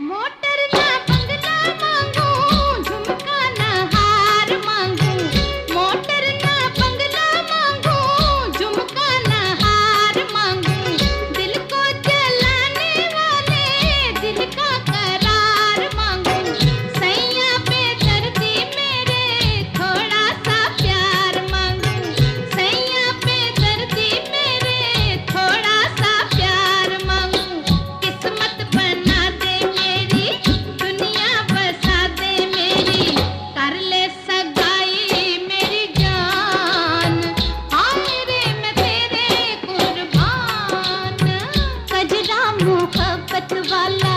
Motor ना बंगला मांगू, झुमका ना हार मांगू। मोटर ना बंगला मांगू, झुमका ना हार मांगू। दिल को जलाने वाले दिल का करार मांगू। सैया बेदर्दी मेरे थोड़ा सा प्यार मांगू। सैया बेदर्दी मेरे थोड़ा सा प्यार मांगू। किस्मत बना दे मेरी, दुनिया बसा दे मेरी। कर ले सगाई मेरी जान, हाय रे मैं तेरे कुर्बान। कजरा मोहब्बत वाला